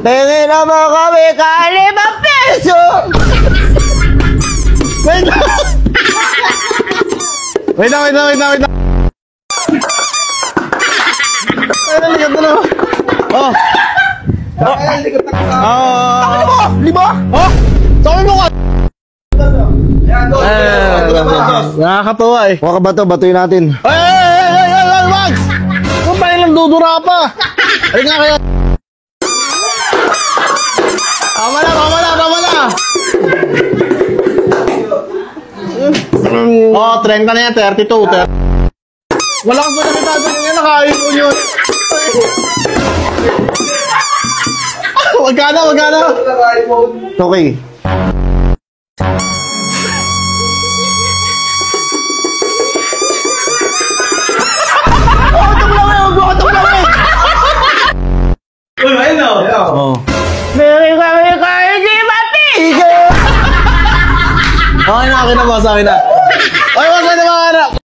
Tingin naman kami ka 5 piso! Wait lang! Wait lang. Ay, nalikat na naman. Oh. Lima? Oh? Sabi mo ka! Nakakatawa eh. Huwag ka ba ito? Batuin natin. Ay, Max! Kung ba ilang dudura pa? Ay nga kaya. Tama na. Oh, 30 na yan, 32. Wala kang pinakita niya, nakain mo yun. Wag ka na. Okay. Uy, ayun na. Oh. Meron kami kayo, di ba, tigo? Okay na, sa akin na. Ay, wag na naman.